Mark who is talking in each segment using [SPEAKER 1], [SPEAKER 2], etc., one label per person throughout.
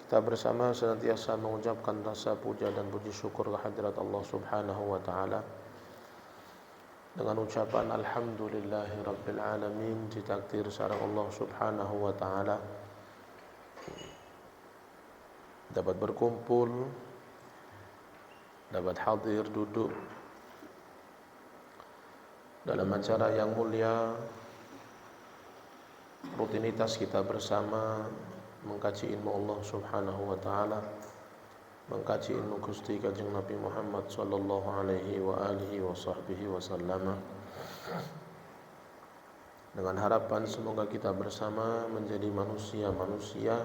[SPEAKER 1] Kita bersama senantiasa mengucapkan rasa puja dan puji syukur kehadirat Allah Subhanahu wa taala dengan ucapan alhamdulillahi rabbil alamin, ditakdir sareng Allah Subhanahu wa taala dapat berkumpul, dapat hadir duduk dalam acara yang mulia, rutinitas kita bersama mengkaji ilmu Allah Subhanahu wa taala, mengkaji ilmu Gusti Kanjeng Nabi Muhammad sallallahu alaihi wa alihi wa sahbihi wasallam, dengan harapan semoga kita bersama menjadi manusia-manusia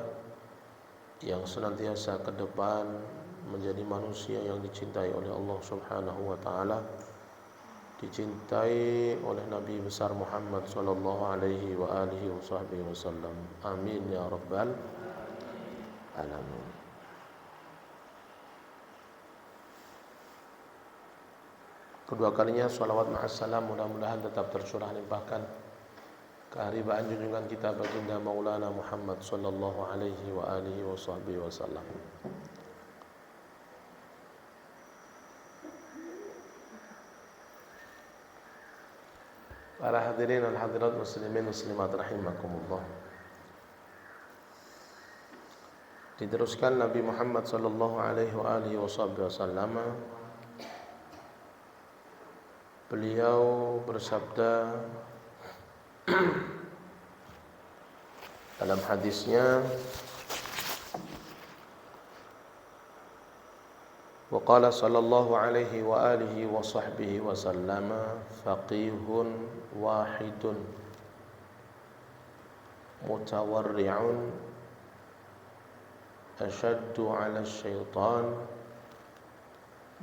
[SPEAKER 1] yang senantiasa ke depan menjadi manusia yang dicintai oleh Allah Subhanahu wa taala, dicintai oleh Nabi besar Muhammad sallallahu alaihi wa alihi wasallam. Amin ya rabbal alamin. Kedua kalinya salawat ma'assalam mudah-mudahan tetap tercurah limpahkan keharibaan junjungan kita baginda Maulana Muhammad sallallahu alaihi wa alihi wasallam. Para hadirin dan hadirat muslimin muslimat rahimakumullah. Diteruskan Nabi Muhammad sallallahu alaihi wa alihi wasallam, beliau bersabda dalam hadisnya, wa qala sallallahu alaihi wa alihi wa sahbihi wa sallama, faqihun wahidun mutawarri'un ashaddu 'ala syaitan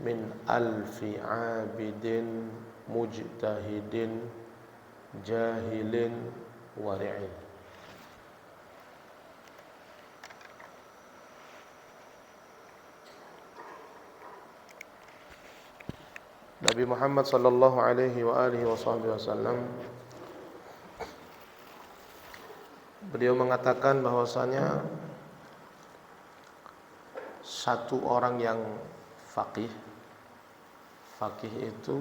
[SPEAKER 1] min alfi 'abidin mujtahidin jahilin wari'in. Nabi Muhammad sallallahu alaihi wa alihi wasallam beliau mengatakan bahwasanya satu orang yang faqih itu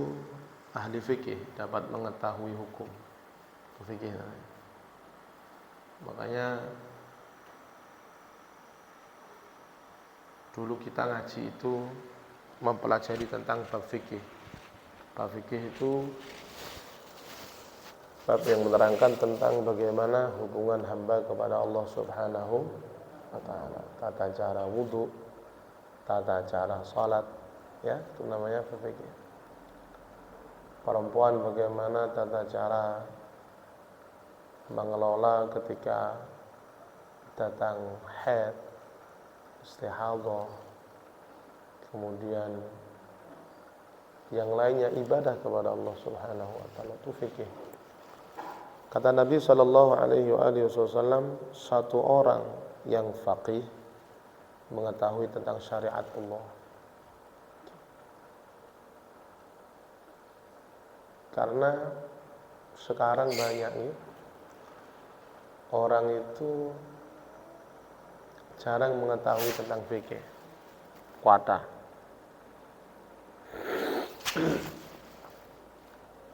[SPEAKER 1] ahli fikih, dapat mengetahui hukum. Itu fikih namanya. Makanya dulu kita ngaji itu mempelajari tentang bab fikih. Bab fikih itu bab yang menerangkan tentang bagaimana hubungan hamba kepada Allah Subhanahu wa taala, tata cara wudu, tata cara salat, ya, itu namanya bab fikih. Perempuan bagaimana tata cara mengelola ketika datang haid, istihadah, kemudian yang lainnya ibadah kepada Allah Subhanahu wa taala, itu fikih. Kata Nabi sallallahu alaihi wasallam, satu orang yang faqih mengetahui tentang syariat Allah. Karena sekarang banyak orang itu jarang mengetahui tentang fikih. Kuata.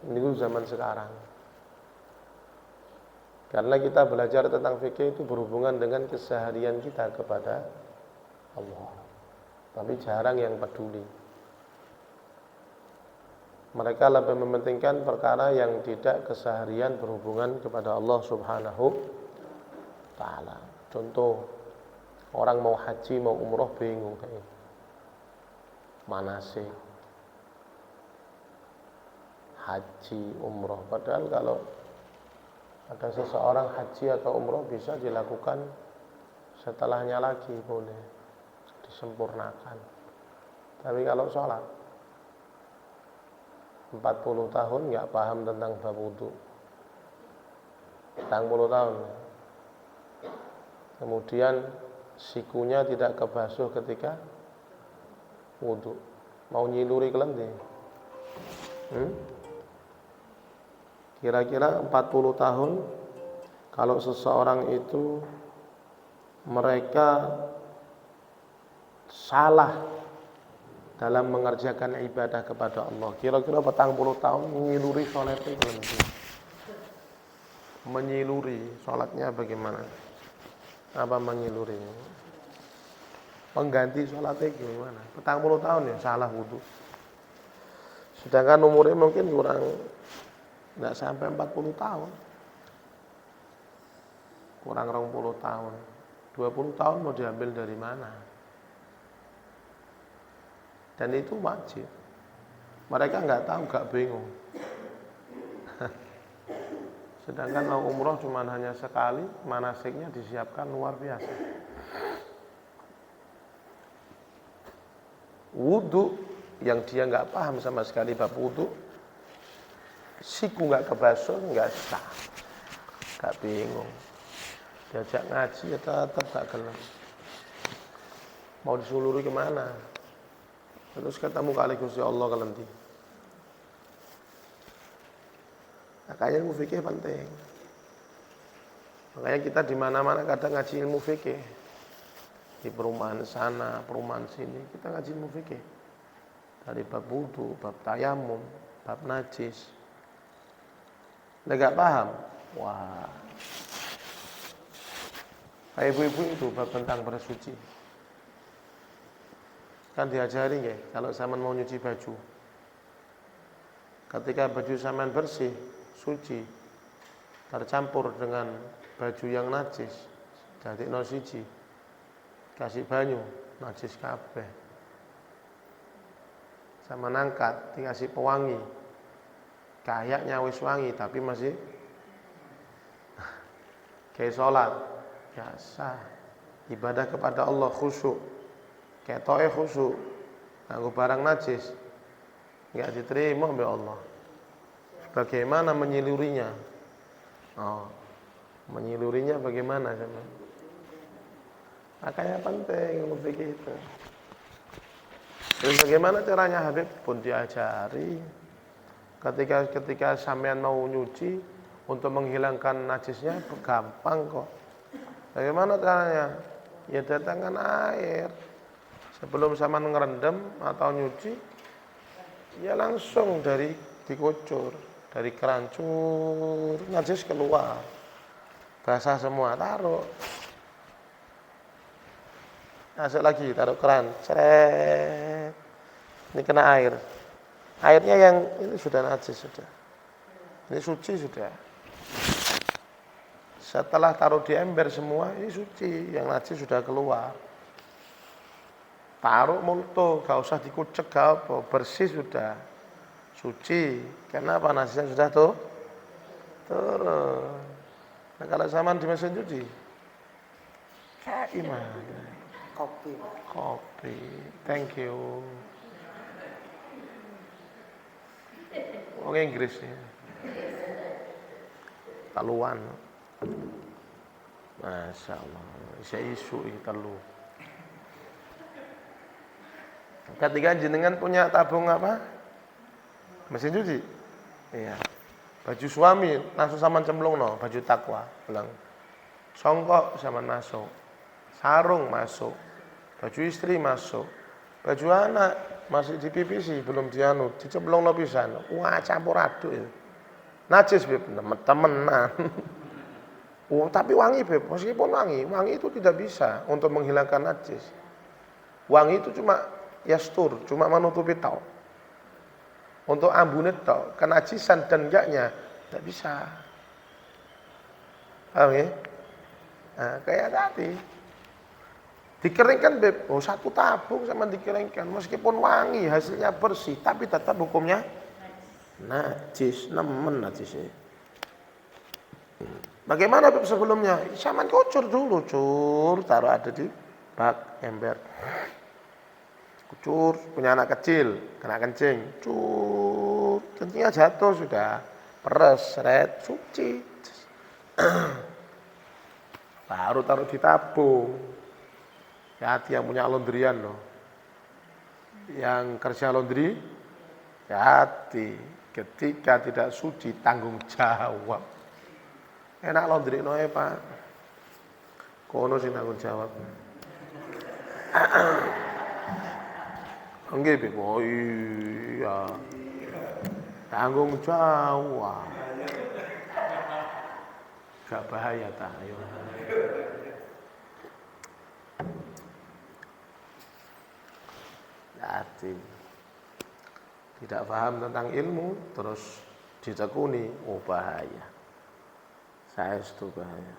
[SPEAKER 1] Ini zaman sekarang. Karena kita belajar tentang fikih itu berhubungan dengan keseharian kita kepada Allah. Tapi jarang yang peduli. Mereka lebih mementingkan perkara yang tidak keseharian berhubungan kepada Allah Subhanahu taala. Contoh, orang mau haji, mau umroh bingung kayak manasik haji, umroh. Padahal kalau ada seseorang haji atau umroh bisa dilakukan setelahnya lagi, boleh disempurnakan. Tapi kalau sholat 40 tahun nggak paham tentang bab wudu, 40 tahun, kemudian sikunya tidak kebasuh ketika wudu, mau nyiluri kelenting. Kira-kira 40 tahun kalau seseorang itu mereka salah dalam mengerjakan ibadah kepada Allah. Kira-kira 40 tahun menyiluri sholatnya kelenting. Menyiluri sholatnya bagaimana? Apa menyiluri? Pengganti sholatnya gimana? 40 tahun ya salah wudhu. Sedangkan umurnya mungkin kurang nggak sampai 40 tahun. Kurang 20 tahun. 20 tahun mau diambil dari mana? Dan itu wajib. Mereka nggak tahu, nggak bingung. Sedangkan mau umroh cuma hanya sekali, manasiknya disiapkan luar biasa. Wudhu yang dia nggak paham sama sekali bab wudhu, siku nggak kebasuh, nggak sah, nggak bingung. Diajak ngaji ya tetap gak gelem. Mau disuluri kemana? Terus ketemu kali Gusti Allah kelenti. Makanya ilmu fikih penting. Makanya kita di mana-mana kadang ngaji ilmu fikih. Di perumahan sana, perumahan sini, kita ngaji ilmu fikih. Dari bab wudu, bab tayamum, bab najis. Nggak paham? Wah. Kayak ibu-ibu itu bab tentang bersuci. Kan diajari ya, kalau zaman mau nyuci baju. Ketika baju zaman bersih, suci, tercampur dengan baju yang najis, jadi no siji, kasih banyu, najis kabeh. Sama nangkat, dikasih pewangi, kayaknya wis wangi, tapi masih kayak sholat. Biasa ibadah kepada Allah khusyuk, ketoke khusyuk, nganggo barang najis enggak diterima oleh Allah. Bagaimana menyilurinya? Oh, menyilurinya bagaimana sama? Makanya penting ilmu fikih itu. Terus bagaimana caranya Habib pun diajari. Ketika sampean mau nyuci untuk menghilangkan najisnya gampang kok. Bagaimana caranya? Ya datangkan air. Sebelum sama ngerendam atau nyuci, ya langsung dari dikucur, dari kerancur, najis keluar. Basah semua, taruh. Masuk lagi, taruh keran, ceret. Ini kena air. Airnya yang ini sudah najis sudah. Ini suci sudah. Setelah taruh di ember semua, ini suci, yang najis sudah keluar. Taruh multo, gak usah dikucek, gak apa, bersih sudah, suci. Kenapa najisnya sudah tuh turun. Nah kalau zaman di mesin cuci, kayak gimana? Kopi, thank you. Orang Inggris ya, taluan. Masya Allah, bisa isu ini telu. Ketika jenengan punya tabung apa? Mesin cuci? Iya. Baju suami langsung sama cemplung no, baju takwa, bilang. Songkok sama masuk. Sarung masuk. Baju istri masuk. Baju anak masih di PVC, belum dianut, dicemplung no pisan. Wah, campur aduk itu. Najis beb, temenan. Oh, tapi wangi beb, meskipun wangi itu tidak bisa untuk menghilangkan najis. Wangi itu cuma yastur, cuma menutupi tau. Untuk ambune tau, kenajisan dan enggaknya tidak bisa. Paham ya? Nah, kayak tadi. Dikeringkan beb, oh satu tabung sama dikeringkan, meskipun wangi hasilnya bersih, tapi tetap hukumnya najis, nemen najisnya. Bagaimana beb sebelumnya? Saman kucur dulu, taruh ada di bak ember. Kucur, punya anak kecil, kena kencing, kencingnya jatuh sudah, peres, seret, suci. Baru taruh di tabung. Hati yang punya laundryan loh. Yang kerja laundry, hati. Ketika tidak suci, tanggung jawab. Enak laundry noe Pak. Kono sing tanggung jawab. Nggih, Beb. Oh iya. Tanggung jawab. Gak bahaya ta, ayo. Jadi tidak paham tentang ilmu terus ditekuni, oh bahaya. Saya itu bahaya.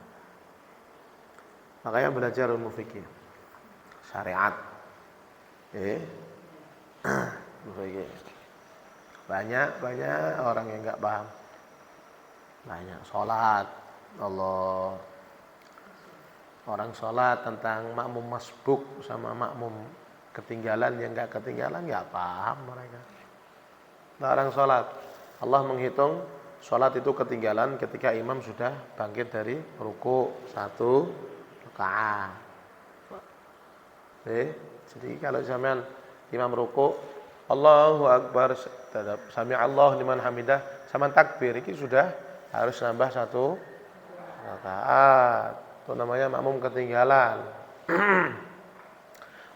[SPEAKER 1] Makanya belajar ilmu fikih, syariat, fikih. Banyak orang yang nggak paham. Banyak sholat, Allah. Orang sholat tentang makmum masbuk sama makmum ketinggalan yang nggak ketinggalan nggak paham mereka. Nah, orang sholat, Allah menghitung sholat itu ketinggalan ketika imam sudah bangkit dari ruku 1 rakaat. Jadi kalau sampean imam ruku, Allahu Akbar, sami Allah liman hamidah, sama takbir ini sudah harus nambah 1 rakaat. Itu namanya makmum ketinggalan.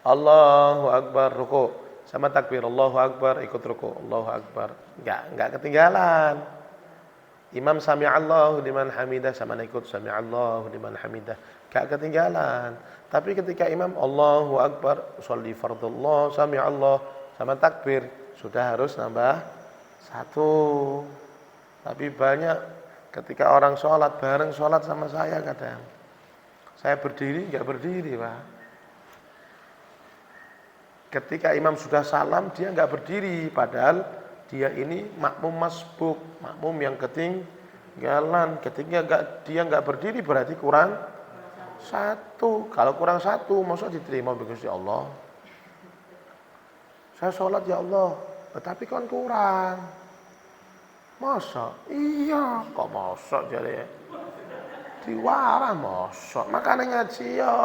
[SPEAKER 1] Allahu Akbar ruku, sama takbir Allahu Akbar ikut ruku, Allahu Akbar. Enggak ketinggalan. Imam sami Allahu liman hamidah sama ikut sami Allahu liman hamidah. Enggak ketinggalan. Tapi ketika imam Allahu Akbar sholli fardullah sami Allah sama takbir sudah harus nambah 1. Tapi banyak ketika orang sholat bareng sholat sama saya kadang. Saya berdiri enggak berdiri, Pak. Ketika imam sudah salam dia enggak berdiri, padahal dia ini makmum masbuk, makmum yang ketinggalan. Ketika dia enggak berdiri berarti kurang 1. Kalau kurang 1 masa diterima Gusti Allah? Saya sholat ya Allah, tetapi kan kurang. Masa? Iya, kok masa jadi diwara masa? Makanya ngaji ya.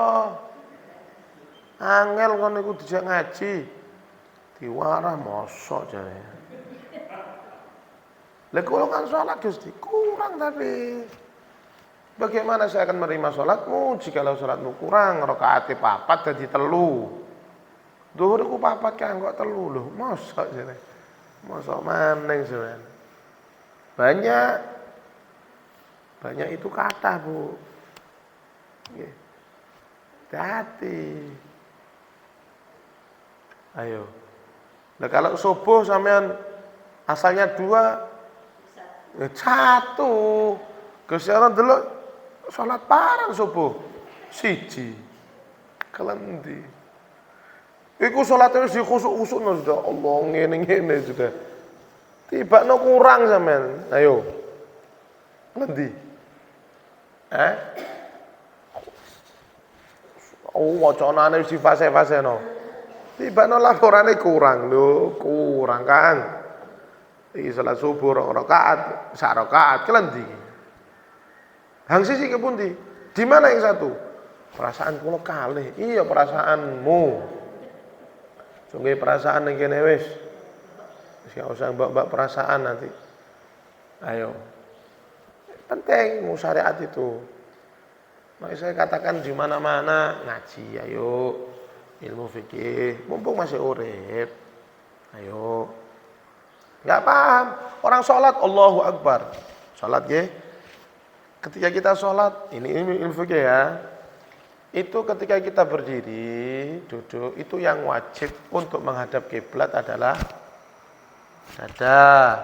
[SPEAKER 1] Angel kan iku dijak ngaji. Diwara mosok jare. Lah kula kan salat Gusti, kurang tapi. Bagaimana saya akan menerima salatmu jikalau salatmu kurang rakaate 4 dadi 3. Zuhur ku 4 kan kok 3 lho. Mosok jare. Mosok maning sampean. Banyak itu kata, Bu. Nggih. Hati. Ayo. Nah kalau subuh sampean asalnya 2, 1. Gusti Allah delok salat bareng subuh 1. Kelendi. Iku salate wis dikhusuk-khusukno sudah. Allah ngene-ngene sudah. Tibakno kurang sampean. Ayo. Ngendi? Oh, wacanane wis difase-faseno. Tibakno laporane kurang lho, kurang Kang. Iki salat subuh 2 rakaat, 1 rakaat kelendi. Hang sisi ke pundi? Di mana yang 1? Perasaan kula kalih. Iya perasaanmu. Sungguh perasaan ning kene wis. Wis gak usah mbak-mbak perasaan nanti. Ayo. Penting syariat itu. Makanya saya katakan di mana-mana ngaji, ayo. Ilmu fikih, mumpung masih urip. Ayo. Enggak paham. Orang sholat Allahu Akbar. Sholat nggih. Ketika kita sholat, ini ilmu fikih ya. Itu ketika kita berdiri, duduk, itu yang wajib untuk menghadap kiblat adalah dada.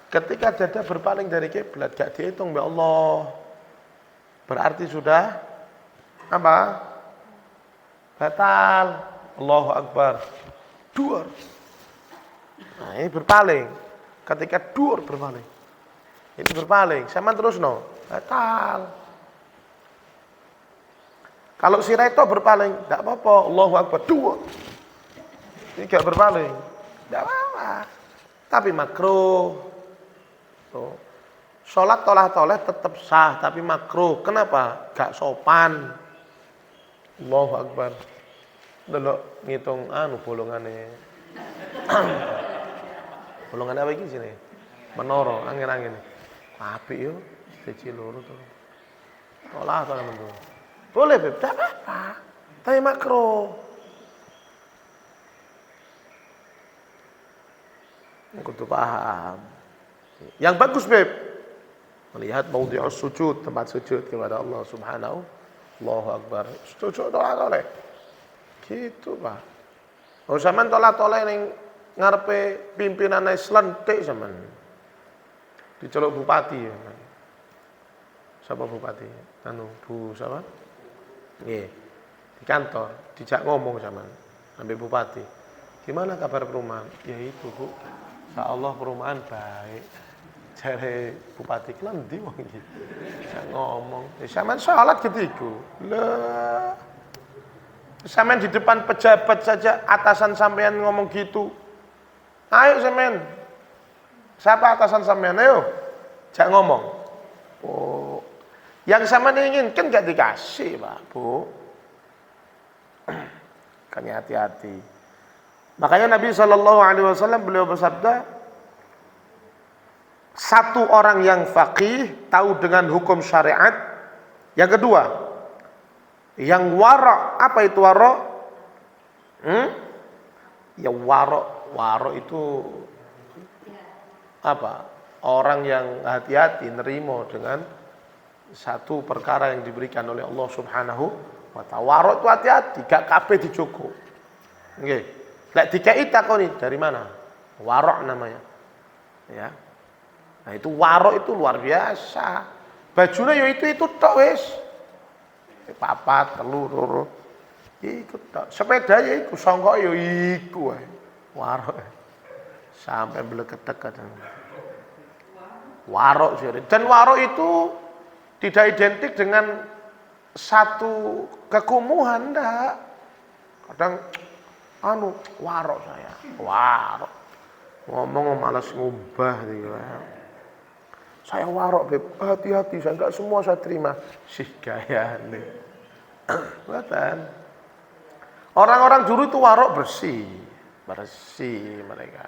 [SPEAKER 1] Ketika dada berpaling dari kiblat, gak dihitung ya Allah. Berarti sudah apa? Batal. Allahu Akbar. Duar. Nah, ini berpaling. Ketika duar berpaling. Ini berpaling. Sama terus no. Batal. Kalau si reto berpaling, tidak apa-apa. Allahu Akbar. Duar. Ini gak berpaling. Tidak apa-apa. Tapi makruh. Tuh. Sholat tolah-toleh tetap sah, tapi makruh. Kenapa? Gak sopan. Allahu Akbar. Delok ngitung bolongane. Bolongan apa iki sini? Menara, angin-angin. Apik yo, siji loro to. Tolah mentu. Boleh, Beb, tidak apa-apa. Tapi makruh. kudu paham. Yang bagus, Beb. Melihat maudhi'us sujud, tempat sujud kepada Allah Subhanahu. Allahu Akbar. Sujud tolak-tolak. Gitu, Pak. Oh, sampean tolak-tolak ning ngarepe pimpinan slentik sampean. Diceluk bupati ya. Siapa bupati? Bu siapa? Nggih. Di kantor, dijak ngomong sampean ambek bupati. Gimana kabar perumahan? Ya itu, Bu. Insyaallah perumahan baik. Jare bupati klendi wong iki. Dijak ngomong. Sampean salat gitu iku. Lah. Sampean di depan pejabat saja atasan sampean ngomong gitu. Ayo sampean. Siapa atasan sampean? Ayo. Jak ngomong. Oh. Yang sampean inginkan enggak dikasih, Pak, Bu. Kan hati-hati. Makanya Nabi SAW beliau bersabda, satu orang yang faqih tahu dengan hukum syariat. Yang kedua, yang wara'. Apa itu wara'? Ya wara' itu apa? Orang yang hati-hati nerimo dengan satu perkara yang diberikan oleh Allah Subhanahu wa ta'ala. Wara' itu hati-hati, gak kabeh dijogo. Nggih. Lek dikai takoni dari mana? Wara' namanya. Ya. Nah, itu wara' itu luar biasa. Bajune yo itu tok wis. Papat, telu, loro. Iku tok. Sepeda ya iku, songkok yo iku wae. Wara'. Sampai bleketek kadang. Wara' sih. Dan wara' itu tidak identik dengan satu kekumuhan, enggak. Kadang waro saya. Waro. Ngomong malas ngubah gitu. Saya waro, Beb. Hati-hati, saya enggak semua saya terima. Sih gaya nih. Buatan. Orang-orang dulu itu waro bersih. Bersih mereka.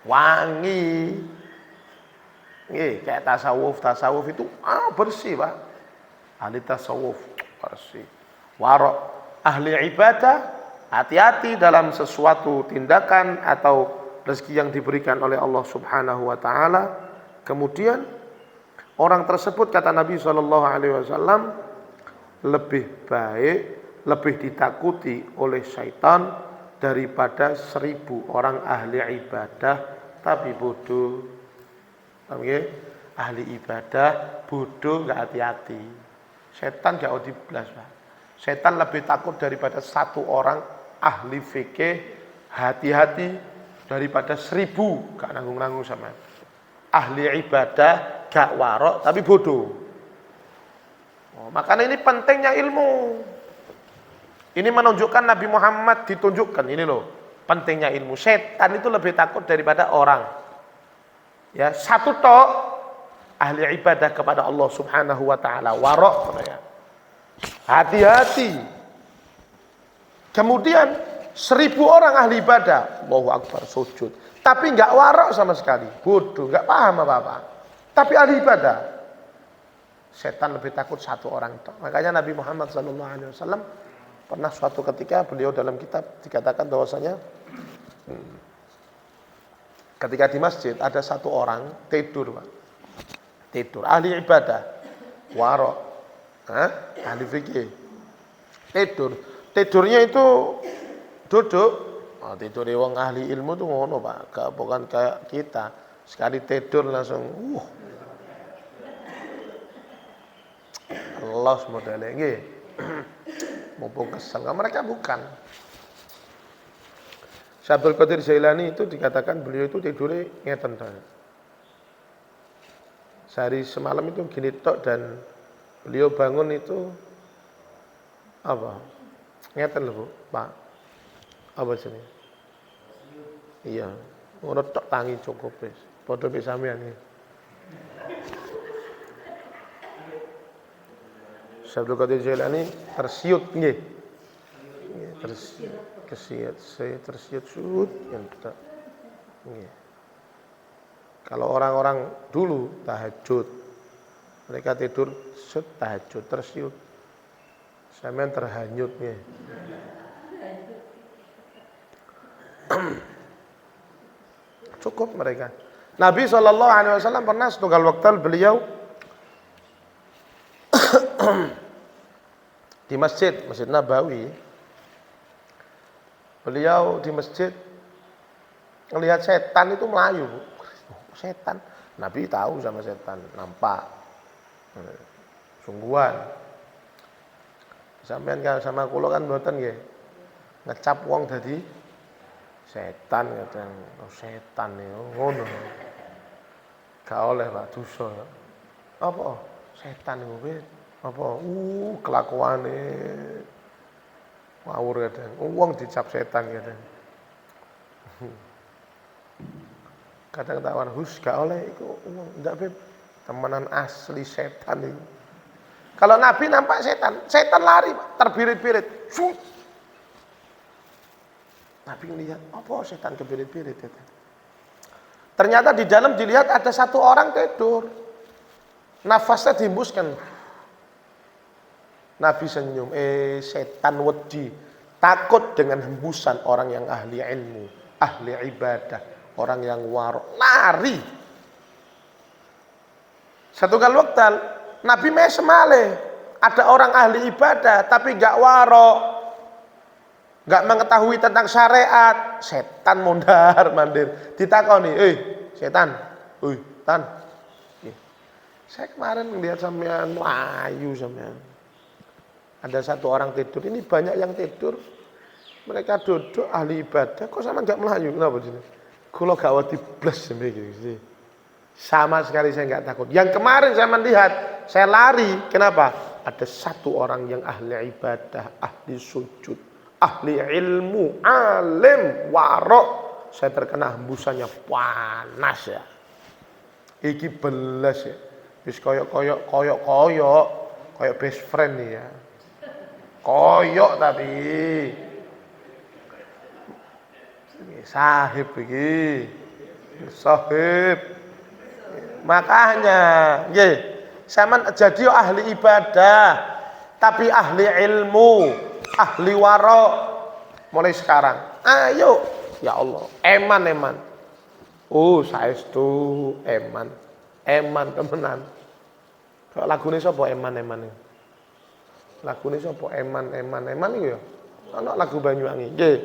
[SPEAKER 1] Wangi. Nggih, kayak tasawuf itu bersih, Pak. Ahli tasawuf bersih. Waro, ahli ibadah, hati-hati dalam sesuatu tindakan atau rezeki yang diberikan oleh Allah Subhanahu wa taala. Kemudian orang tersebut kata Nabi SAW lebih baik, lebih ditakuti oleh syaitan daripada 1000 orang ahli ibadah tapi bodoh. Ahli ibadah bodoh nggak hati-hati. Setan gak diblas, Pak. Setan lebih takut daripada 1 orang ahli fikih hati-hati daripada 1000 gak nanggung-nanggung sama. Ahli ibadah gak warok tapi bodoh. Makanya ini pentingnya ilmu. Ini menunjukkan Nabi Muhammad ditunjukkan ini loh pentingnya ilmu. Setan itu lebih takut daripada orang. Ya, 1 tok ahli ibadah kepada Allah Subhanahu wa taala, warok ya. Hati-hati. Kemudian 1000 orang ahli ibadah, Allahu Akbar sujud, tapi enggak warok sama sekali, bodoh, enggak paham apa-apa. Tapi ahli ibadah. Setan lebih takut 1 orang tok. Makanya Nabi Muhammad SAW pernah suatu ketika beliau dalam kitab dikatakan bahwasanya ketika di masjid ada 1 orang tidur, Pak. Tidur, ahli ibadah, warok, ahli fikih. Tidurnya itu duduk. Tidur wong ahli ilmu tuh ngono, Pak. Bukan kayak kita. Sekali tidur langsung Allah modele nggih. Mumpung kesel. Mereka bukan. Syekh Abdul Qadir Jailani itu dikatakan beliau itu tidurnya ngeten to. Sehari semalam itu gini tok dan beliau bangun itu apa? Ngeten lho, Bu, Pak. Apa sini? Iya, ngono tok tangi cukup wis. Padha wis sampean iki. Syekh Abdul Qadir Jailani tersiut nggih. Tersiut sud yang kita. Nggih. Kalau orang-orang dulu tahajud, mereka tidur tahajud tersiut. Sampean terhanyut nggih. cukup mereka. Nabi SAW pernah setunggal waktu beliau di Masjid Nabawi. Beliau di masjid melihat setan itu melayu, Bu. Setan. Nabi tahu sama setan, nampak. Sungguhan. Sampeyan kan sama kula kan mboten nggih. Ngecap wong dadi setan kadang. Oh, setan niku ngono. Gak oleh Pak dosa. Apa? Setan niku apa? Kelakuane ngawur kadang. Wong dicap setan kadang. Kadang tawan gak oleh iku ndak Beb. Temenan asli setan itu. Kalau Nabi nampak setan lari, terbirit-birit. Nabi melihat, apa setan kebirit-birit itu? Ternyata di dalam dilihat ada satu orang tidur. Nafasnya dihembuskan. Nabi senyum, setan wedi. Takut dengan hembusan orang yang ahli ilmu, ahli ibadah, orang yang warok, lari. Satu kali waktu Nabi semale, ada orang ahli ibadah tapi gak warok, gak mengetahui tentang syariat, setan mondar mandir. Ditakoni, setan, tan. Saya kemarin melihat sampean melayu sampean. Ada satu orang tidur, ini banyak yang tidur. Mereka duduk ahli ibadah, kok sama gak melayu? Kenapa sini? Kalau gak wati blas gitu. Sama sekali saya nggak takut. Yang kemarin saya melihat, saya lari. Kenapa? Ada satu orang yang ahli ibadah, ahli sujud, ahli ilmu, alim, warok. Saya terkena hembusannya panas ya. Iki belas ya. Wis koyok best friend nih ya. Koyok tapi sahib iki. Sahib. Makanya, sama jadi ahli ibadah, tapi ahli ilmu, ahli warok. Mulai sekarang, ayo, ya Allah, eman. Saestu eman temenan. Kalau lagunya sapa eman ini? Lagunya sapa eman itu ya? Ana lagu Banyuwangi, nggih.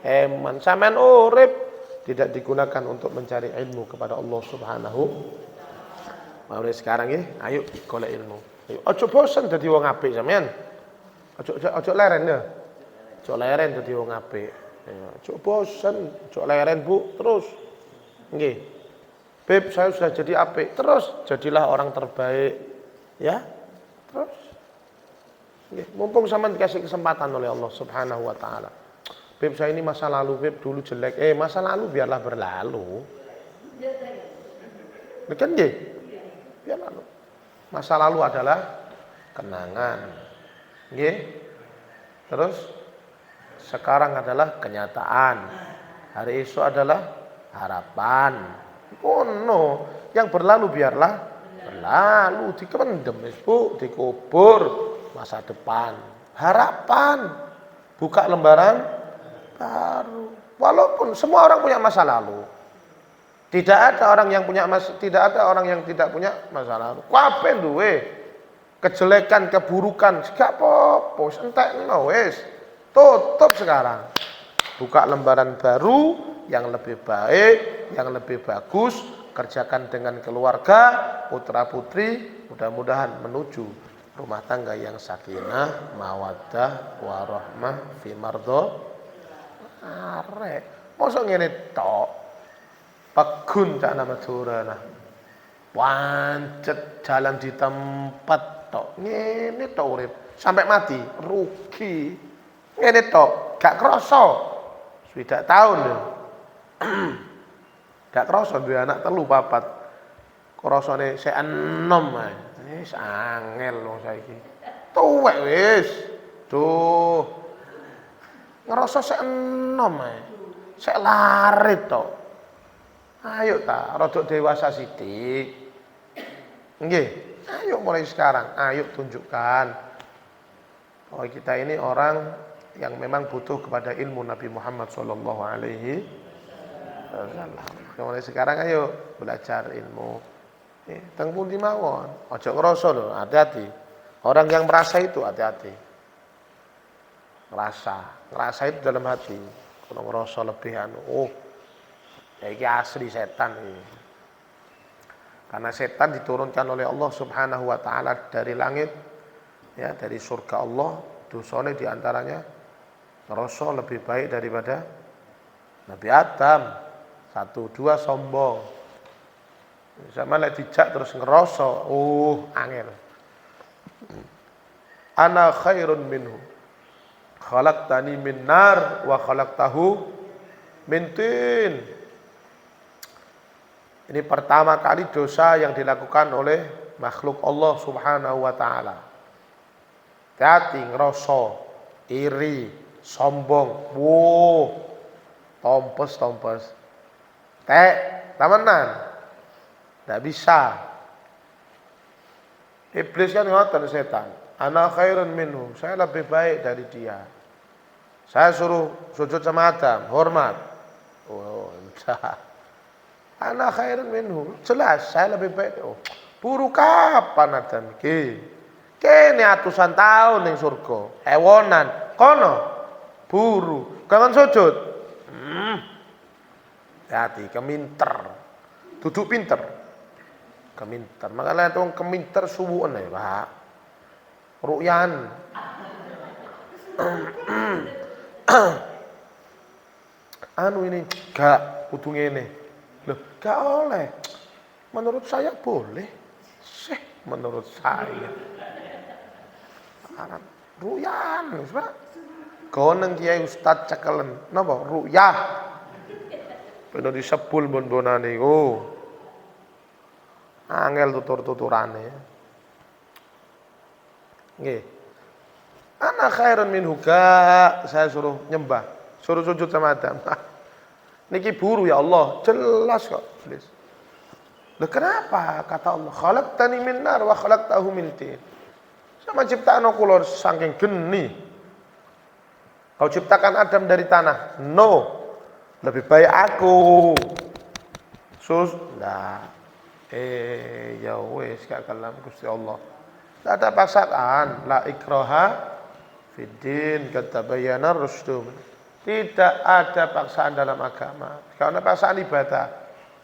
[SPEAKER 1] Eman, sampean urip tidak digunakan untuk mencari ilmu kepada Allah Subhanahu. Mulai sekarang ya, ayo golek ilmu. Ayo, ojo bosen dadi wong apik sampean. Ojo leren ya. Ojo leren dadi wong apik. Ojo bosen, ojo leren Bu, terus. Nggih. Beb, saya sudah jadi apik, terus jadilah orang terbaik. Ya. Terus. Nggih, mumpung sampean dikasih kesempatan oleh Allah Subhanahu wa taala. Beb, saya ini masa lalu, Beb, dulu jelek. Masa lalu biarlah berlalu. Kan nggih? Biar lalu. Masa lalu adalah kenangan. Nggih? Terus sekarang adalah kenyataan. Hari esok adalah harapan. Oh no, yang berlalu biarlah berlalu, dikendem Bu, dikubur masa depan. Harapan. Buka lembaran baru. Walaupun semua orang punya masa lalu. Tidak ada orang yang tidak punya masa lalu. Kabeh duwe kejelekan, keburukan, gak apa-apa, entekno wis. Tutup sekarang. Buka lembaran baru yang lebih baik, yang lebih bagus, kerjakan dengan keluarga, putra-putri, mudah-mudahan menuju rumah tangga yang sakinah, mawaddah, warahmah, fi mardho. Arek, mosok ngene tok. Pegun cak nama Madura nah. Wancet jalan di tempat tok. Ngene tok urip sampai mati, rugi. Ngene tok, gak krasa. Swidak tahun lho. Gak krasa duwe anak 3 4. Krasane sik enom ae. Wis angel wong saiki. Tuwek wis. Duh. Ngerasa sik enom ae. Sik larit tok. Ayo ta, rodok dewasa sithik. Nggih, ayo mulai sekarang, ayo tunjukkan bahwa kita ini orang yang memang butuh kepada ilmu Nabi Muhammad sallallahu alaihi wasallam. Mulai sekarang ayo belajar ilmu. Teng pundi mawon, aja ngrasa lho, hati-hati. Orang yang merasa itu hati-hati. Ngerasa itu dalam hati. Kalau ngerasa lebih ya ini asli setan ini. Karena setan diturunkan oleh Allah Subhanahu wa taala dari langit, ya, dari surga Allah, dosanya diantaranya ngerasa lebih baik daripada Nabi Adam. 1, 2 sombong. Sama lek dijak terus ngerasa, angel. Ana khairun minhu. Khalaqtani min nar wa khalaqtahu min tin. Ini pertama kali dosa yang dilakukan oleh makhluk Allah Subhanahu wa taala. Hati ngerasa, iri, sombong. Tompes. Temenan. Tidak bisa. Iblis kan ngoten setan. Ana khairun minhum. Saya lebih baik dari dia. Saya suruh sujud sama Adam, hormat. Enggak. Ana khairun minhum. Jelas saya lebih baik. Buru kapan Adam iki? Kene atusan tahun ning surga. Ewonan. Kono. Buru. Kangen sujud. Hati keminter. Duduk pinter. Keminter. Makanya itu keminter suwuan ya, Pak. Ru'yan. Ini gak kudu ngene. Loh, gak oleh. Menurut saya boleh. Menurut saya. Ru'yan, Pak. Koneng kiai ustaz cekelen. Napa? Ru'yah. Bener disebul bon-bonane niku. Angel tutur-tuturane. Nggih. Ana khairun minhu, saya suruh nyembah, suruh sujud sama Adam. Niki buru ya Allah, jelas kok, please. Loh kenapa kata Allah, khalaqtani min nar wa khalaqtahu min tin. Sama ciptaan kula saking geni. Kau ciptakan Adam dari tanah. No. Lebih baik aku. Ya wes gak kalam Gusti Allah. Tidak ada paksaan. La ikraha fiddin kata bayana rusdum. Tidak ada paksaan dalam agama. Karena paksaan ibadah.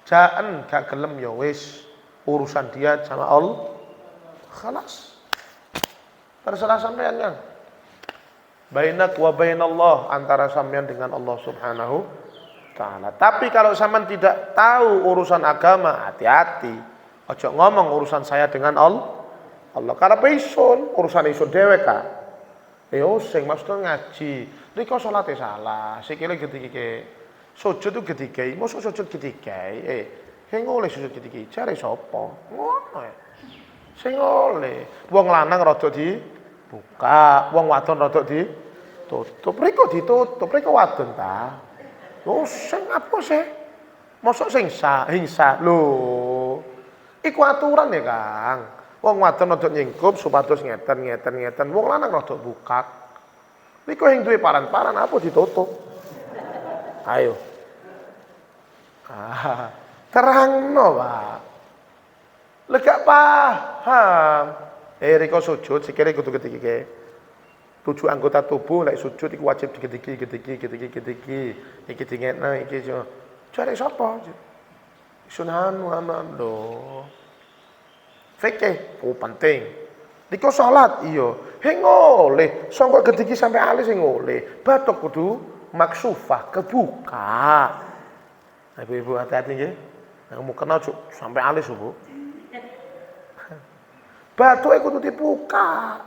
[SPEAKER 1] Jangan gak gelem ya wes. Urusan dia sama Allah. Khalas. Terserah sampean yang. Bainak wa bainallah, antara sampean dengan Allah Subhanahu ta'ala. Tapi kalau sampean tidak tahu urusan agama, hati-hati. Ojo ngomong urusan saya dengan Allah. Karena isun, urusan isun dhewe ka. Sing maksudnya ngaji. Riko salate salah, sikile gedike. Sujud itu gedike, mosok sujud gedike. Sing oleh sujud gedike, jare sapa? Ngono ya. Sing oleh wong lanang rada dibuka, wong wadon rada ditutup. Riko ditutup, riko wadon ta. Sing apa sih? Mosok sing hingsa. Lho. Iku aturan ya, Kang. Wong wadon rada nyingkup supados ngeten. Wong lanang rada buka. Niku sing duwe paran-paran apa ditutup. Ayo. Terangno, Pak. Lega paham. Riko sujud sikile kudu gedhe-gedhe. 7 anggota tubuh lek sujud iku wajib digedhe-gedhe. Iki dingekno iki yo. Jare sapa? Sunan Muhammad lho. Fikih penting. Niku salat iya. Ngoleh sangka gedhe sampai alis ngoleh. Bathuk kudu maksufah kebuka. Ibu-ibu hati-hati nggih. Nek mau kena sampai alis, Bu. Bathuke kudu dibuka.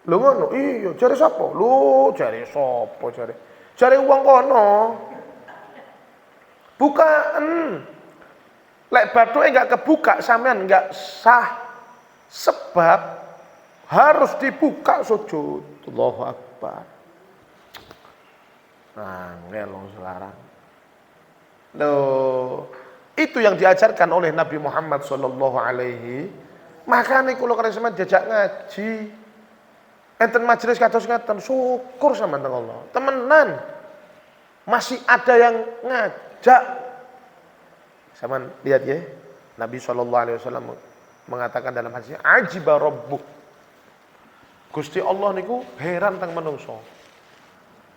[SPEAKER 1] Lho ngono, iya, jare sapa? Lho, jare sapa jare? Jare wong kono. Bukaan. Lek bathuke enggak kebuka sampean enggak sah. Sebab harus dibuka sujud. Allahu Akbar. Ngelong selarang. Loh, itu yang diajarkan oleh Nabi Muhammad sallallahu alaihi. Makanya kula karo sampean diajak ngaji. Enten majelis kados ngaten, syukur sama Allah. Temenan. Masih ada yang ngaji. Jak. Sama lihat ya. Nabi SAW mengatakan dalam hadisnya, ajiba rabbuk. Gusti Allah niku heran teng menungso.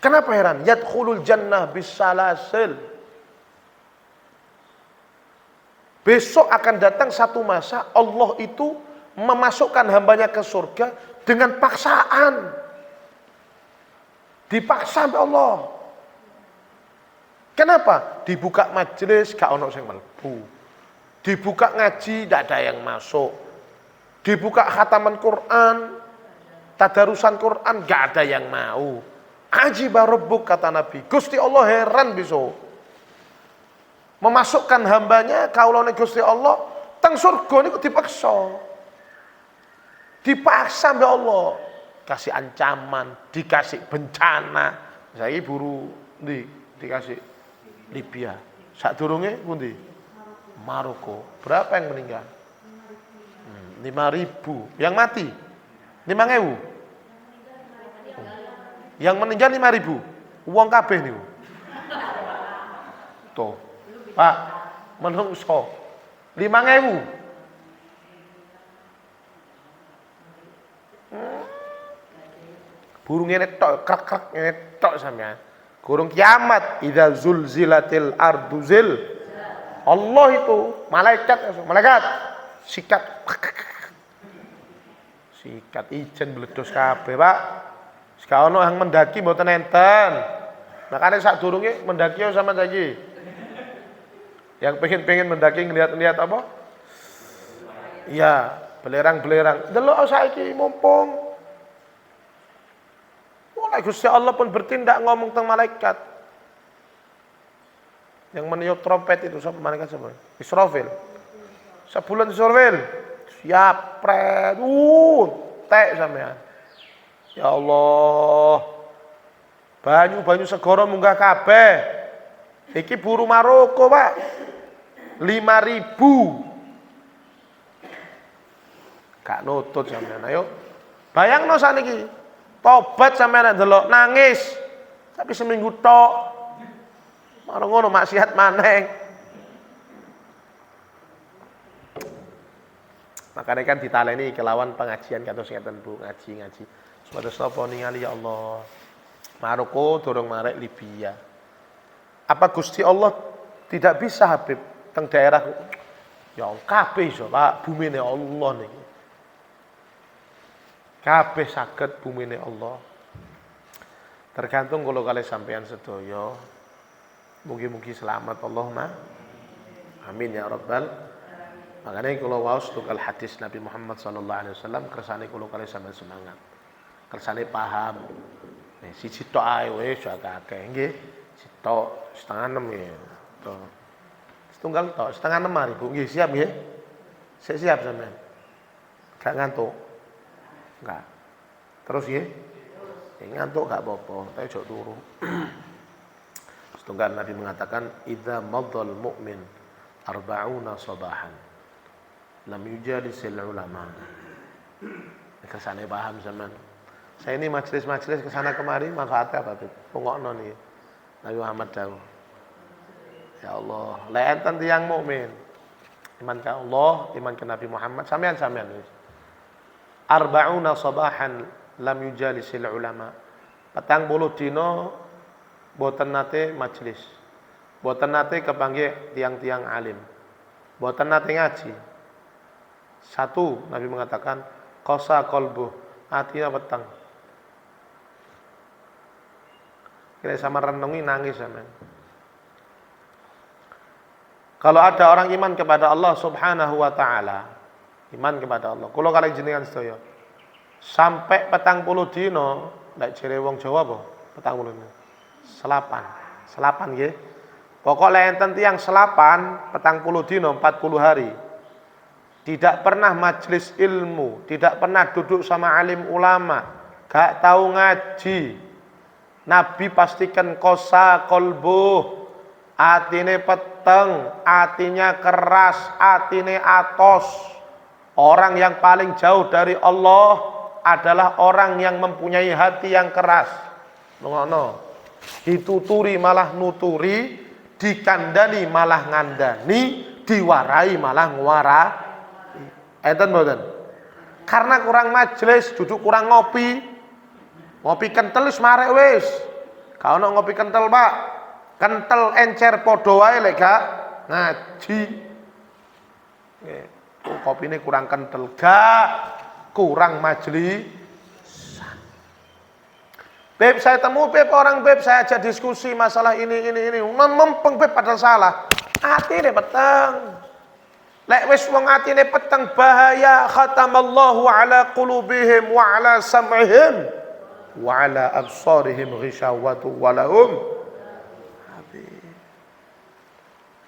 [SPEAKER 1] Kenapa heran? Yadkhulul jannah bisalasil. Besok akan datang satu masa Allah itu memasukkan hambanya ke surga dengan paksaan. Dipaksa oleh Allah. Kenapa? Dibuka majelis gak ono sing mlebu. Dibuka ngaji gak ada yang masuk. Dibuka khataman Quran, tadarusan Quran gak ada yang mau. Ajiba rabbuk kata Nabi. Gusti Allah heran besok. Memasukkan hambanya kaulane Gusti Allah teng surga niku dipaksa. Dipaksa oleh Allah. Kasih ancaman, dikasih bencana. Saiki buru dikasih Libya. Sadurunge pundi? Maroko. Berapa yang meninggal? 5.000. Yang mati? 5.000. Yang meninggal 5.000. Uang kabeh niku. Tuh. Pak, menungso 5.000. Burung ngene tok krek-krek ngene tok sampean. Gurung kiamat idza zulzilatil ardu zil. Allah itu malaikat sikat. Sikat ijen bledos kabeh, Pak. Saka ono yang mendaki mboten enten. Makane sadurunge mendaki sama saiki. Yang pengen mendaki ngelihat apa? Iya, belerang-belerang. Delok saiki mumpung Gusti Allah pun bertindak ngomong tentang malaikat. Yang meniup trompet itu siapa? Malaikat siapa? Israfil. Sebulan Israfil. Siap pret. Tek sampean. Ya Allah. Banyu segoro munggah kabeh. Iki buru Maroko, Pak. 5.000. Gak nutut sampean. Ayo. Bayangno saniki. Tobat sampean ndelok nangis. Tapi seminggu tok. Marang ngono maksiat maneh. Makanya kan ditaleni kelawan pengajian kados ngeten Bu, ngaji. Supados napa ningali ya Allah. Maroko durung marek Libya. Apa Gusti Allah tidak bisa Habib teng daerah ya kabeh iso Pak, bumine Allah niki. Kabeh saged bumine Allah. Tergantung kalau kali sampean sedaya. Mugi-mugi selamat Allahumma. Amin ya rabbal. Makanya kalau waos tukal hadis Nabi Muhammad sallallahu alaihi wasallam kersane kula kali sampean semangat. Kersane paham. Siji tok ae wis akeh nggih. Sitok 5:30 ya. Tok. Setunggal tok 5:30 mari Bu. Nggih siap nggih. Siap sampean. Gak ngantuk. Enggak. Terus ya? Ngantuk gak apa-apa, tapi jauh turu. Setunggal Nabi mengatakan, idza madal mu'min arba'una sabahan lam yujalisil ulama. Kesana paham zaman. Saya ini majelis-majelis kesana kemari manfaatnya apa tuh? Pengokno nih. Nabi Muhammad dawuh. Ya Allah, la enten tiyang mukmin. Iman ka Allah, iman ke Nabi Muhammad, sampean wis. Arba'una sabahan lam yujalisil ulama. 40 dina boten nate majelis. Boten nate kepanggih tiang-tiang alim. Boten nate ngaji. Satu Nabi mengatakan qasa qalbuh, hatinya peteng. Kira sama renungi nangis sampean. Kalau ada orang iman kepada Allah Subhanahu wa taala, iman kepada Allah. Kula kalih jenengan sedaya. Sampai 40 dina, nek jere wong Jawa apa? 40 dina. Selapan nggih. Pokok enten tiyang selapan 40 dina 40 hari. Tidak pernah majelis ilmu, tidak pernah duduk sama alim ulama, gak tahu ngaji. Nabi pastikan kosa kolbuh, atine peteng, atinya keras, atine atos. Orang yang paling jauh dari Allah adalah orang yang mempunyai hati yang keras. Ngono. Dituturi malah nuturi, dikandani malah ngandani, diwarai malah nguarai. Enten mboten? Karena kurang majelis, duduk kurang ngopi. Ngopi kental wis marek wis. Gak ono ngopi kental, Pak. Kental encer padha wae lek gak ngaji. Nggih. Kopine kurang kental, gak kurang majelis. Beb, saya temu Beb, orang Beb, saya ajak diskusi masalah ini. Mempeng Beb padahal salah. Atine peteng. Lek wis wong atine peteng bahaya, khatamallahu ala qulubihim wa ala sam'ihim wa ala absarihim ghishawatu wa lahum.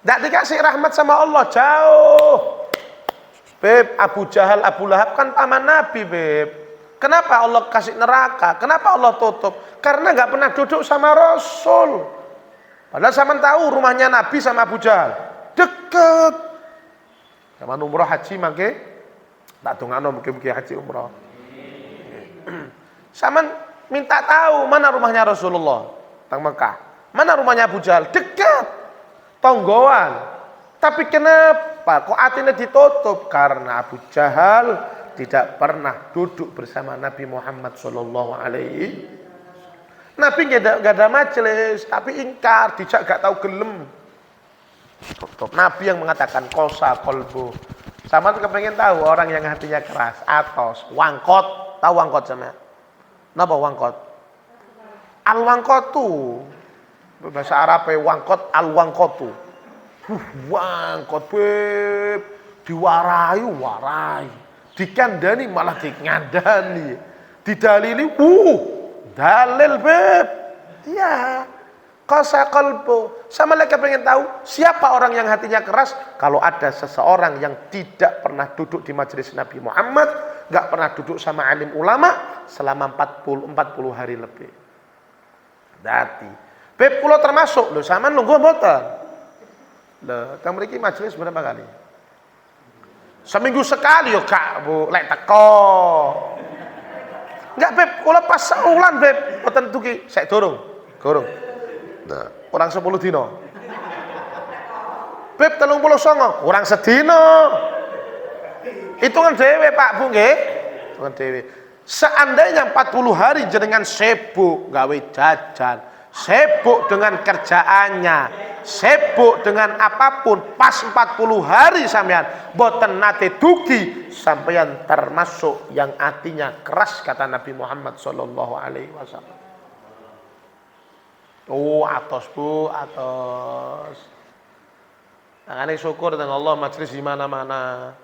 [SPEAKER 1] Tidak dikasih rahmat sama Allah, jauh. Beb, Abu Jahal, Abu Lahab kan paman Nabi, Beb. Kenapa Allah kasih neraka? Kenapa Allah tutup? Karena nggak pernah duduk sama Rasul. Padahal sama tahu rumahnya Nabi sama Abu Jahal deket. Sama umroh haji mangke tak dongano mungkin haji umroh. Sama minta tahu mana rumahnya Rasulullah teng Mekah. Mana rumahnya Abu Jahal? Dekat. Tonggoan. Tapi kenapa kok hatinya ditutup? Karena Abu Jahal tidak pernah duduk bersama Nabi Muhammad sallallahu alaihi. Nabi gak ada majelis, tapi ingkar, dijak gak tahu gelem. Tutup. Nabi yang mengatakan kosa kolbu. Sama tuh kepengen tahu orang yang hatinya keras, atos, wangkot. Tahu wangkot sama? Napa wangkot? Al wangkotu. Bahasa Arab wangkot, al wangkotu. Wangkot Beb, warai. Dikandani malah dikandani. Didalili, dalil Beb. Iya. Qasa qalbu. Sama lagi pengen tahu siapa orang yang hatinya keras? Kalau ada seseorang yang tidak pernah duduk di majelis Nabi Muhammad, enggak pernah duduk sama alim ulama selama 40 hari lebih. Dadi. Beb kula termasuk lho, sampean lungguh mboten? Lho, teng mriki majelis berapa kali? Seminggu sekali yo Kak, Bu, lek teko. Enggak Beb, kula pas seulan Beb, mboten tuki, sek durung. Nah, kurang 10 dino. Beb 39, kurang sedino. Hitungan dhewe Pak Bu nggih. Hitungan dhewe. Seandainya 40 hari jenengan sibuk gawe jajan, sibuk dengan kerjaannya, sibuk dengan apapun, pas 40 hari sampean boten nate dugi, sampean termasuk yang hatinya keras kata Nabi Muhammad sallallahu alaihi wasallam. Oh, atos Bu, atos. Makanya syukur dengan Allah majelis di mana-mana.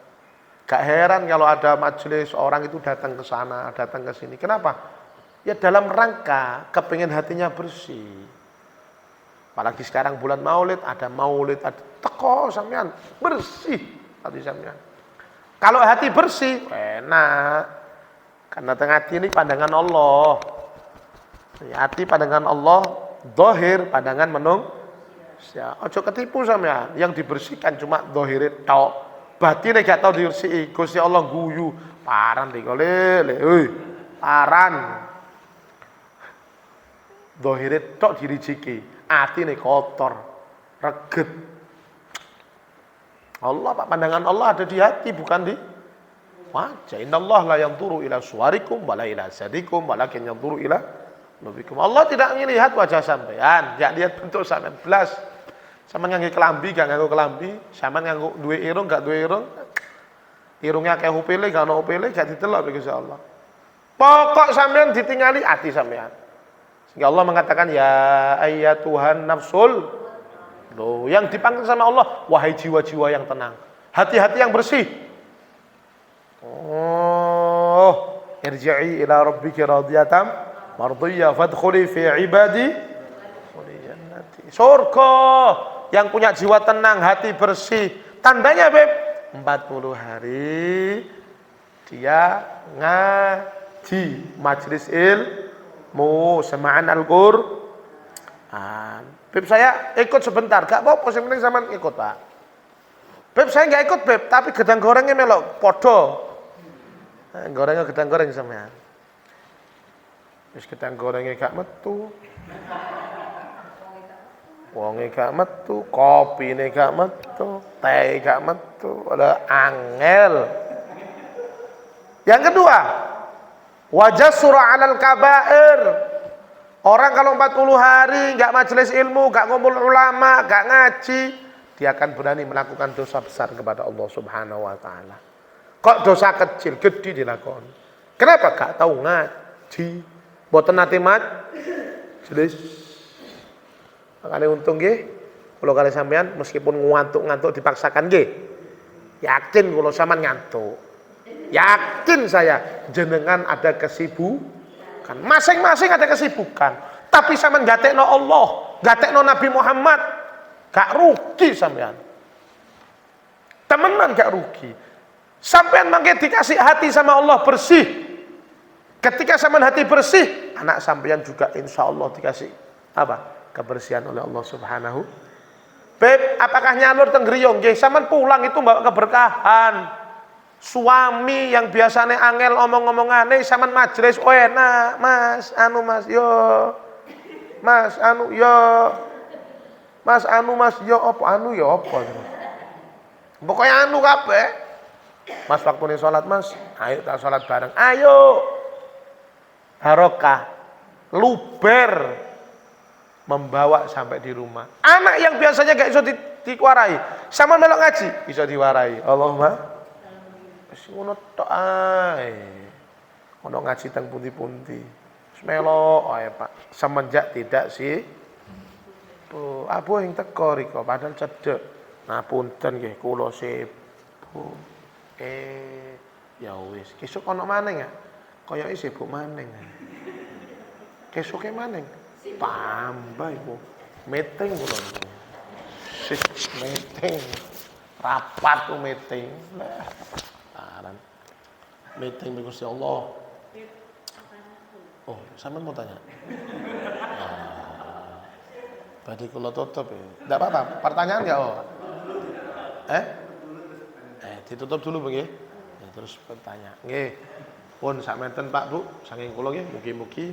[SPEAKER 1] Gak heran kalau ada majelis orang itu datang ke sana, datang ke sini. Kenapa? Ya dalam rangka kepengen hatinya bersih. Apalagi sekarang bulan Maulid, ada teko sampean bersih hati sampean. Kalau hati bersih, enak. Karena tengah hati ini pandangan Allah. Hati pandangan Allah, zahir pandangan manusia. Ojo ketipu sampean, yang dibersihkan cuma zahire tok. Batine gak tau dibersih. Gusti Allah guyu, paran dikole, paran. Zahire tok dirijiki, atine kotor, reget. Allah Pak, pandangan Allah ada di hati bukan di wajah. Innallaha la yanzuru ila suwarikum wala ila sadikum walakin yanzuru ila qulubikum. Allah tidak melihat wajah sampean, tidak lihat bentuk sampean blas. Sampean nganggo kelambi gak nganggo kelambi, sampean nganggo duwe irung gak duwe irung. Irungnya kayak upele gak ono upele gak ditelok Gusti Allah. Pokok sampean ditingali ati sampean. Sehingga Allah mengatakan ya ayyatuhan nafsul. Loh, yang dipanggil sama Allah, wahai jiwa-jiwa yang tenang, hati-hati yang bersih. Oh, irji'i ila rabbiki radiyatan mardiyah fadkhuli fi ibadi jannati. Surga yang punya jiwa tenang, hati bersih. Tandanya Beb, 40 hari dia ngaji majlis ilmu, semaan Al-Qur'an. Beb saya ikut sebentar, gak apa-apa, yang penting sama ikut Pak. Beb saya gak ikut Beb, tapi gedang gorengnya melok podo. Gorengnya gedang goreng sampean. Wis gedang gorengnya gak metu. Wonge gak metu, kopine gak metu, teh gak metu, ada angel. Yang kedua, wajah surah alal kabair. Orang kalau 40 hari gak majelis ilmu, gak ngumpul ulama, gak ngaji, dia akan berani melakukan dosa besar kepada Allah Subhanahu wa taala. Kok dosa kecil gede dilakoni? Kenapa gak tahu ngaji? Mboten nate majelis. Makane untung nggih kula kali sampean meskipun ngantuk-ngantuk dipaksakan nggih. Yakin kula sampean ngantuk. Yakin saya jenengan ada kesibukan. Masing-masing ada kesibukan. Tapi sampean gatekno Allah, gatekno Nabi Muhammad, gak rugi sampean. Temenan gak rugi. Sampean mangke dikasih hati sama Allah bersih. Ketika sampean hati bersih, anak sampean juga insya Allah dikasih apa? Kebersihan oleh Allah Subhanahu. Beb, apakah nyalur teng griya nggih? Sampean pulang itu bawa keberkahan. Suami yang biasanya angel omong-omongane sampean majelis, "Oh enak, Mas, anu Mas, yo. Mas, anu yo. Mas, anu Mas, yo apa anu yo apa." Pokoknya anu kabeh. Mas waktune salat, Mas. Ayo tak salat bareng. Ayo. Barokah. Luber membawa sampai di rumah. Anak yang biasanya gak iso dikuarai, sama melok ngaji bisa diwarai. Allahumma wis ngono tok ae. Ono ngaji teng pundi-pundi. Wis melok ae, Pak. Semenjak tidak sih abu yang teko riko padahal cedek. Ngapunten nggih kula sibuk. Ya wis, besok ono maning ya. Koyoke sibuk maning. Kesuke maning. Tambah iku. Meeting kula. Meeting. Rapat ku meeting. Aran. Meeting dengan Gusti Allah. Oh, sampean mau tanya. Badi kula tutup ya. Enggak apa-apa, pertanyaan enggak, oh? Ditutup dulu nggih. Ya, terus bertanya. Nggih. Pun sakmenten Pak Bu, saking kula nggih mugi-mugi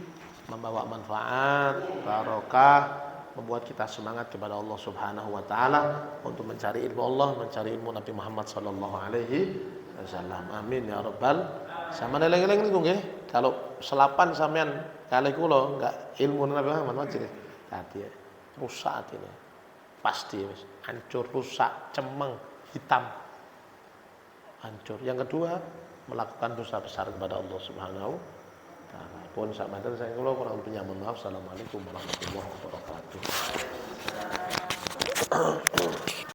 [SPEAKER 1] membawa manfaat, barokah, membuat kita semangat kepada Allah Subhanahu wa taala untuk mencari ilmu Allah, mencari ilmu Nabi Muhammad sallallahu alaihi wasallam. Amin ya rabbal. Sampeyan eling-eling niku nggih, kalau selapan sampean kalih kula enggak ilmu Nabi Muhammad wajib tadi rusak atine. Pasti wis hancur, rusak, cemeng, hitam. Hancur. Yang kedua, melakukan dosa besar kepada Allah Subhanahu wa taala. Pun sakmenten saya kula kurang lebihnya mohon maaf. Assalamualaikum warahmatullahi wabarakatuh.